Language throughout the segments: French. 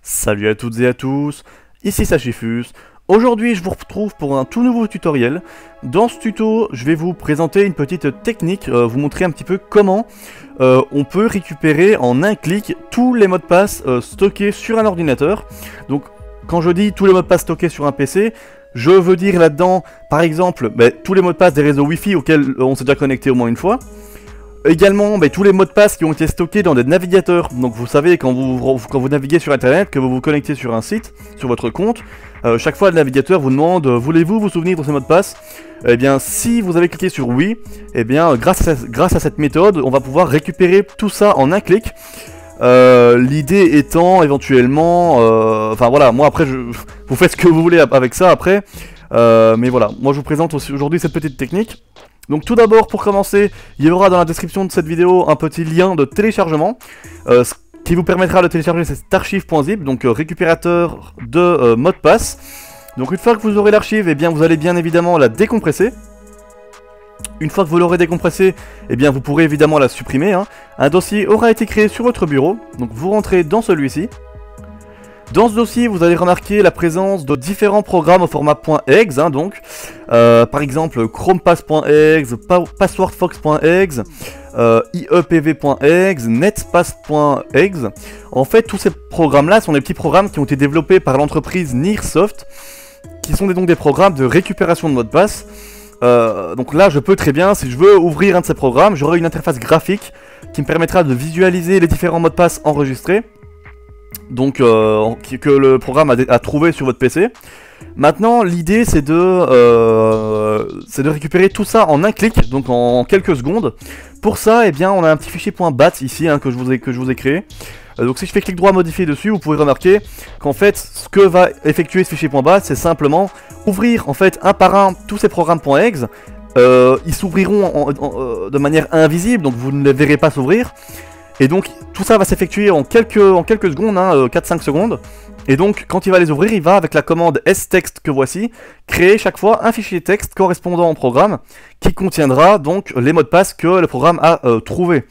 Salut à toutes et à tous, ici Sachifus. Aujourd'hui je vous retrouve pour un tout nouveau tutoriel. Dans ce tuto je vais vous présenter une petite technique, vous montrer un petit peu comment on peut récupérer en un clic tous les mots de passe stockés sur un ordinateur. Donc quand je dis tous les mots de passe stockés sur un PC, je veux dire là-dedans par exemple tous les mots de passe des réseaux Wi-Fi auxquels on s'est déjà connecté au moins une fois. Également, tous les mots de passe qui ont été stockés dans des navigateurs. Donc vous savez, quand vous naviguez sur internet, que vous vous connectez sur un site, sur votre compte, chaque fois le navigateur vous demande voulez-vous vous souvenir de ces mots de passe? Eh bien si vous avez cliqué sur oui, eh bien grâce à cette méthode, on va pouvoir récupérer tout ça en un clic. L'idée étant éventuellement, enfin voilà, moi après vous faites ce que vous voulez avec ça après, mais voilà, moi je vous présente aujourd'hui cette petite technique. Donc tout d'abord, pour commencer, il y aura dans la description de cette vidéo un petit lien de téléchargement ce qui vous permettra de télécharger cet archive.zip, donc récupérateur de mots de passe. Donc une fois que vous aurez l'archive, eh bien vous allez bien évidemment la décompresser. Une fois que vous l'aurez décompressée, eh bien vous pourrez évidemment la supprimer, hein. Un dossier aura été créé sur votre bureau, donc vous rentrez dans celui-ci. Dans ce dossier, vous allez remarquer la présence de différents programmes au format .exe, hein, donc par exemple chromepass.exe, passwordfox.exe, iepv.exe, netpass.exe. En fait, tous ces programmes-là sont des petits programmes qui ont été développés par l'entreprise Nearsoft, qui sont donc des programmes de récupération de mots de passe. Donc là, je peux très bien, si je veux ouvrir un de ces programmes, j'aurai une interface graphique qui me permettra de visualiser les différents mots de passe enregistrés. Donc que le programme a trouvé sur votre PC. Maintenant l'idée c'est de récupérer tout ça en un clic, donc en quelques secondes. Pour ça, eh bien, on a un petit fichier .bat ici hein, que je vous ai créé. Donc si je fais clic droit modifier dessus, vous pouvez remarquer qu'en fait ce que va effectuer ce fichier .bat, c'est simplement ouvrir en fait un par un tous ces programmes .exe. Ils s'ouvriront de manière invisible, donc vous ne les verrez pas s'ouvrir. Et donc tout ça va s'effectuer en quelques secondes, hein, 4-5 secondes. Et donc quand il va les ouvrir, il va avec la commande stext que voici, créer chaque fois un fichier texte correspondant au programme qui contiendra donc les mots de passe que le programme a trouvé.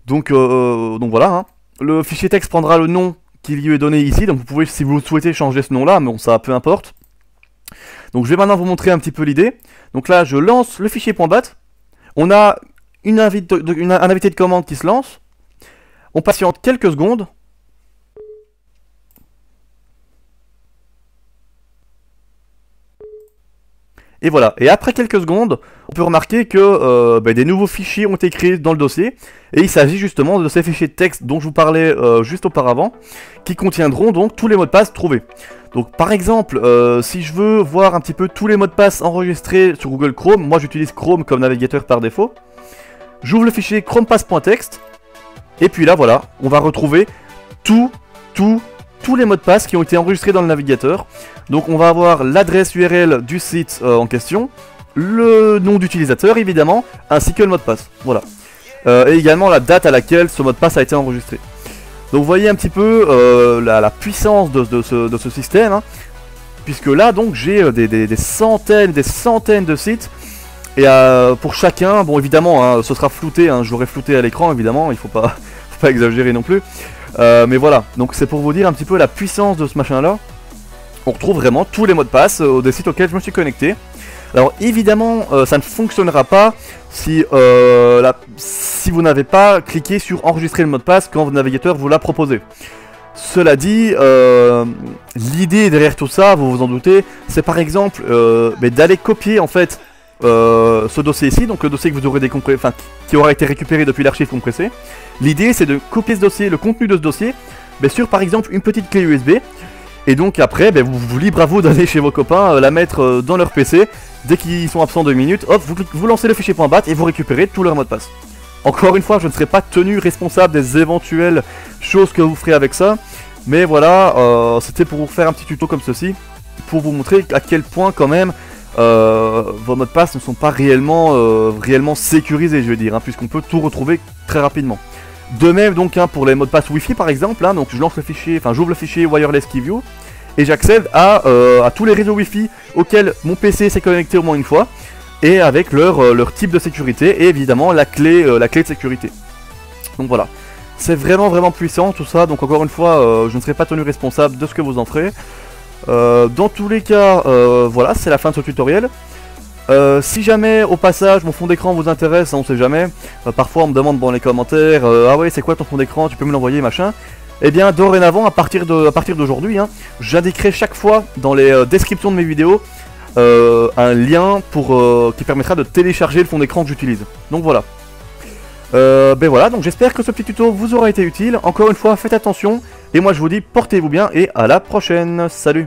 Donc voilà, hein. Le fichier texte prendra le nom qui lui est donné ici, donc vous pouvez si vous souhaitez changer ce nom là, mais bon ça peu importe. Donc je vais maintenant vous montrer un petit peu l'idée. Donc là je lance le fichier .bat, on a un invité de commande qui se lance. On patiente quelques secondes. Et voilà. Et après quelques secondes, on peut remarquer que des nouveaux fichiers ont été créés dans le dossier. Et il s'agit justement de ces fichiers de texte dont je vous parlais juste auparavant, qui contiendront donc tous les mots de passe trouvés. Donc par exemple, si je veux voir un petit peu tous les mots de passe enregistrés sur Google Chrome, moi j'utilise Chrome comme navigateur par défaut. J'ouvre le fichier chromepass.txt. Et puis là voilà, on va retrouver tous les mots de passe qui ont été enregistrés dans le navigateur. Donc on va avoir l'adresse URL du site en question, le nom d'utilisateur évidemment, ainsi que le mot de passe. Voilà. Et également la date à laquelle ce mot de passe a été enregistré. Donc vous voyez un petit peu la puissance de ce système, hein, puisque là donc j'ai des centaines de sites. Et pour chacun, bon évidemment, hein, ce sera flouté, hein, je l'aurai flouté à l'écran évidemment, il faut pas exagérer non plus. Mais voilà, donc c'est pour vous dire un petit peu la puissance de ce machin là. On retrouve vraiment tous les mots de passe des sites auxquels je me suis connecté. Alors évidemment, ça ne fonctionnera pas si vous n'avez pas cliqué sur enregistrer le mot de passe quand votre navigateur vous l'a proposé. Cela dit, l'idée derrière tout ça, vous vous en doutez, c'est par exemple d'aller copier en fait ce dossier ici, donc le dossier que vous aurez qui aura été récupéré depuis l'archive compressée. L'idée c'est de copier ce dossier, le contenu de ce dossier, sur par exemple une petite clé USB. Et donc après, vous libre à vous d'aller chez vos copains, la mettre dans leur PC. Dès qu'ils sont absents 2 minutes, hop, vous lancez le fichier .bat et vous récupérez tous leurs mots de passe. Encore une fois, je ne serai pas tenu responsable des éventuelles choses que vous ferez avec ça. Mais voilà, c'était pour vous faire un petit tuto comme ceci, pour vous montrer à quel point quand même vos mots de passe ne sont pas réellement sécurisés, je veux dire, hein, puisqu'on peut tout retrouver très rapidement. De même donc hein, pour les mots de passe Wi-Fi par exemple, hein, donc je lance le fichier, j'ouvre le fichier Wireless Keyview et j'accède à tous les réseaux Wi-Fi auxquels mon PC s'est connecté au moins une fois. et avec leur type de sécurité et évidemment la clé de sécurité. Donc voilà, c'est vraiment puissant tout ça, donc encore une fois je ne serai pas tenu responsable de ce que vous en ferez. Dans tous les cas, voilà, c'est la fin de ce tutoriel. Si jamais au passage mon fond d'écran vous intéresse, on sait jamais, parfois on me demande dans les commentaires ah ouais c'est quoi ton fond d'écran, tu peux me l'envoyer machin. Et bien dorénavant à partir d'aujourd'hui, hein, j'indiquerai chaque fois dans les descriptions de mes vidéos un lien qui permettra de télécharger le fond d'écran que j'utilise. Donc voilà. Ben voilà, donc j'espère que ce petit tuto vous aura été utile. Encore une fois, faites attention. Et moi je vous dis, portez-vous bien et à la prochaine. Salut!